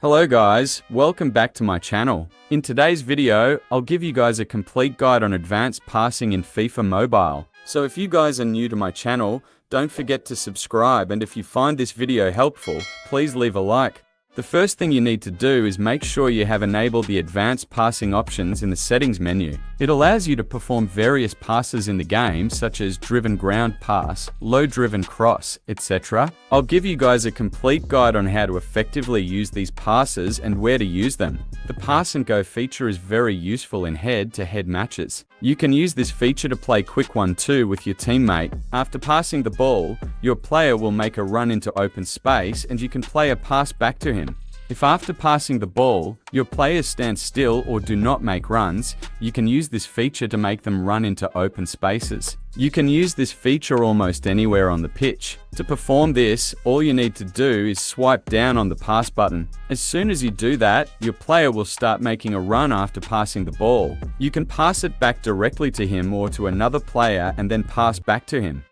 Hello guys, welcome back to my channel. In today's video, I'll give you guys a complete guide on advanced passing in FIFA Mobile. So if you guys are new to my channel, don't forget to subscribe, and if you find this video helpful, please leave a like. The first thing you need to do is make sure you have enabled the advanced passing options in the settings menu. It allows you to perform various passes in the game, such as driven ground pass, low driven cross, etc. I'll give you guys a complete guide on how to effectively use these passes and where to use them. The Pass and Go feature is very useful in head-to-head matches. You can use this feature to play quick 1-2 with your teammate. After passing the ball, your player will make a run into open space and you can play a pass back to him. If after passing the ball, your players stand still or do not make runs, you can use this feature to make them run into open spaces. You can use this feature almost anywhere on the pitch. To perform this, all you need to do is swipe down on the pass button. As soon as you do that, your player will start making a run after passing the ball. You can pass it back directly to him or to another player and then pass back to him.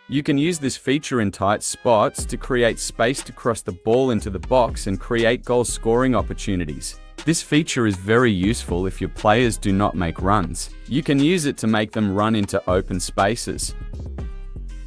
You can use this feature in tight spots to create space to cross the ball into the box and create goal scoring opportunities. This feature is very useful if your players do not make runs. You can use it to make them run into open spaces.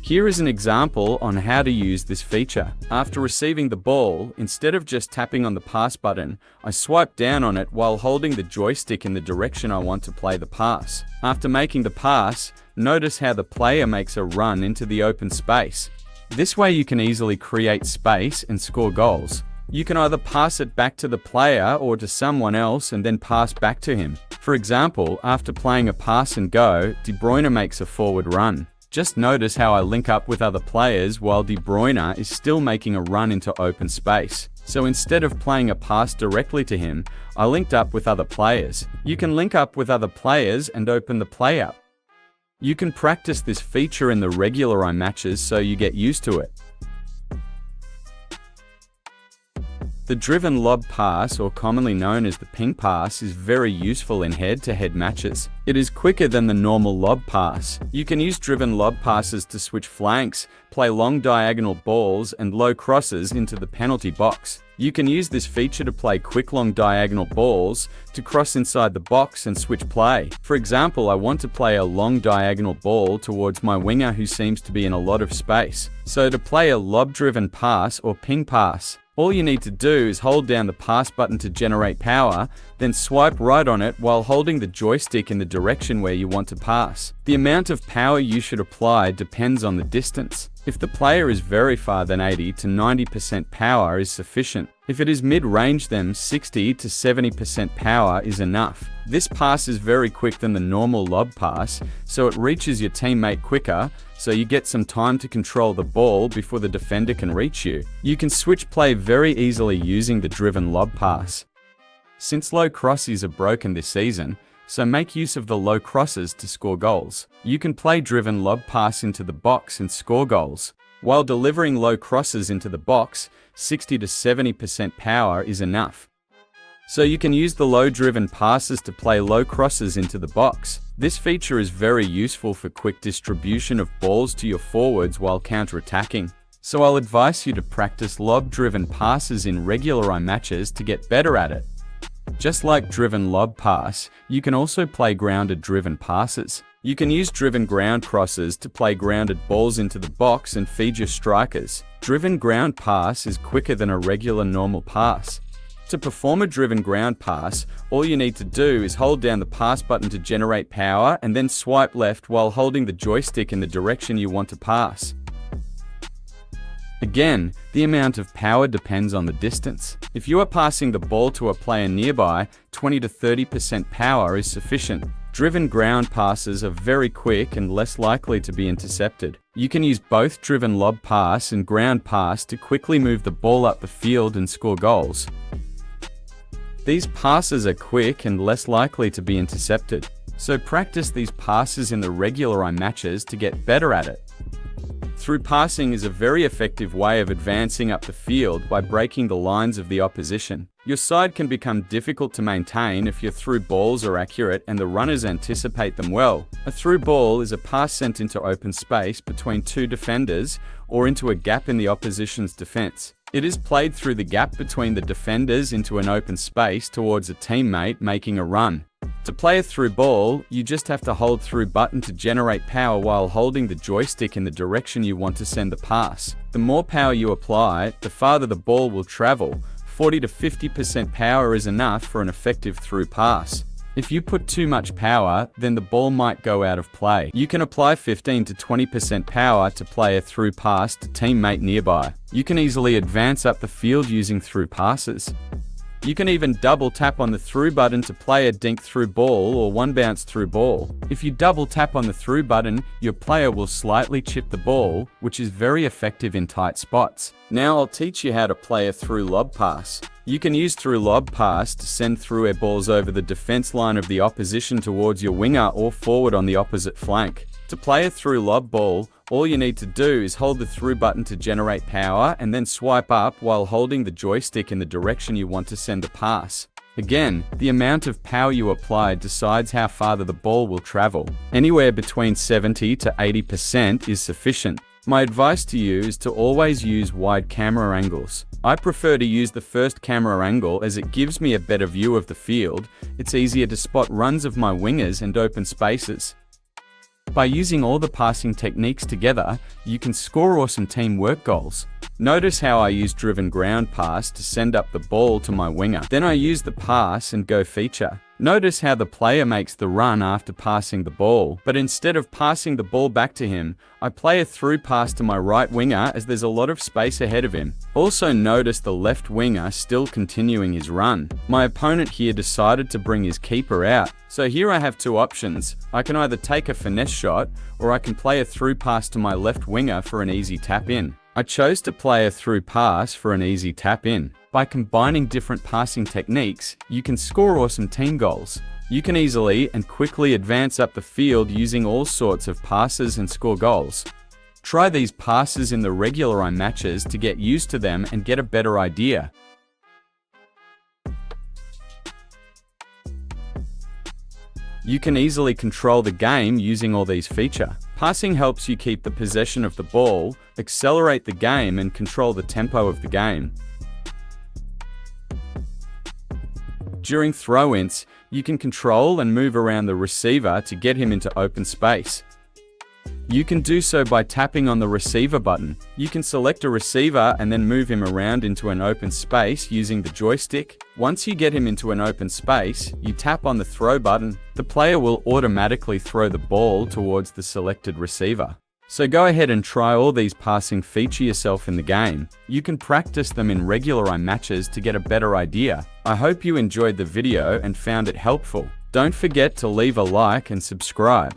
Here is an example on how to use this feature. After receiving the ball, instead of just tapping on the pass button, I swipe down on it while holding the joystick in the direction I want to play the pass. After making the pass, notice how the player makes a run into the open space. This way you can easily create space and score goals. You can either pass it back to the player or to someone else and then pass back to him. For example, after playing a pass and go, De Bruyne makes a forward run. Just notice how I link up with other players while De Bruyne is still making a run into open space. So instead of playing a pass directly to him, I linked up with other players. You can link up with other players and open the play up. You can practice this feature in the regular matches so you get used to it. The driven lob pass, or commonly known as the ping pass, is very useful in head-to-head matches. It is quicker than the normal lob pass. You can use driven lob passes to switch flanks, play long diagonal balls and low crosses into the penalty box. You can use this feature to play quick long diagonal balls, to cross inside the box and switch play. For example, I want to play a long diagonal ball towards my winger who seems to be in a lot of space. So to play a lob-driven pass or ping pass, all you need to do is hold down the pass button to generate power, then swipe right on it while holding the joystick in the direction where you want to pass. The amount of power you should apply depends on the distance. If the player is very far, then 80 to 90% power is sufficient. If it is mid-range, then 60 to 70% power is enough. This pass is very quick than the normal lob pass, so it reaches your teammate quicker, so you get some time to control the ball before the defender can reach you. You can switch play very easily using the driven lob pass. Since low crosses are broken this season, so make use of the low crosses to score goals. You can play driven lob pass into the box and score goals. While delivering low crosses into the box, 60 to 70% power is enough. So you can use the low driven passes to play low crosses into the box. This feature is very useful for quick distribution of balls to your forwards while counter-attacking. So I'll advise you to practice lob driven passes in regular matches to get better at it. Just like driven lob pass, you can also play grounded driven passes. You can use driven ground crosses to play grounded balls into the box and feed your strikers. Driven ground pass is quicker than a regular normal pass. To perform a driven ground pass, all you need to do is hold down the pass button to generate power and then swipe left while holding the joystick in the direction you want to pass. Again, the amount of power depends on the distance. If you are passing the ball to a player nearby, 20 to 30% power is sufficient. Driven ground passes are very quick and less likely to be intercepted. You can use both driven lob pass and ground pass to quickly move the ball up the field and score goals. These passes are quick and less likely to be intercepted. So practice these passes in the regular matches to get better at it. Through passing is a very effective way of advancing up the field by breaking the lines of the opposition. Your side can become difficult to maintain if your through balls are accurate and the runners anticipate them well. A through ball is a pass sent into open space between two defenders or into a gap in the opposition's defense. It is played through the gap between the defenders into an open space towards a teammate making a run. To play a through ball, you just have to hold through button to generate power while holding the joystick in the direction you want to send the pass. The more power you apply, the farther the ball will travel. 40 to 50% power is enough for an effective through pass. If you put too much power, then the ball might go out of play. You can apply 15 to 20% power to play a through pass to teammate nearby. You can easily advance up the field using through passes. You can even double tap on the through button to play a dink through ball or one bounce through ball. If you double tap on the through button, your player will slightly chip the ball, which is very effective in tight spots. Now I'll teach you how to play a through lob pass. You can use through lob pass to send through air balls over the defense line of the opposition towards your winger or forward on the opposite flank. To play a through lob ball, all you need to do is hold the through button to generate power and then swipe up while holding the joystick in the direction you want to send the pass. Again, the amount of power you apply decides how far the ball will travel. Anywhere between 70 to 80% is sufficient. My advice to you is to always use wide camera angles. I prefer to use the first camera angle as it gives me a better view of the field. It's easier to spot runs of my wingers and open spaces. By using all the passing techniques together, you can score awesome teamwork goals. Notice how I use driven ground pass to send up the ball to my winger. Then I use the pass and go feature. Notice how the player makes the run after passing the ball, but instead of passing the ball back to him, I play a through pass to my right winger as there's a lot of space ahead of him. Also notice the left winger still continuing his run. My opponent here decided to bring his keeper out. So here I have two options. I can either take a finesse shot, or I can play a through pass to my left winger for an easy tap in. I chose to play a through pass for an easy tap in. By combining different passing techniques, you can score awesome team goals. You can easily and quickly advance up the field using all sorts of passes and score goals. Try these passes in the regular matches to get used to them and get a better idea. You can easily control the game using all these features. Passing helps you keep the possession of the ball, accelerate the game and control the tempo of the game. During throw-ins, you can control and move around the receiver to get him into open space. You can do so by tapping on the receiver button. You can select a receiver and then move him around into an open space using the joystick. Once you get him into an open space, you tap on the throw button. The player will automatically throw the ball towards the selected receiver. So go ahead and try all these passing features yourself in the game. You can practice them in regular matches to get a better idea. I hope you enjoyed the video and found it helpful. Don't forget to leave a like and subscribe.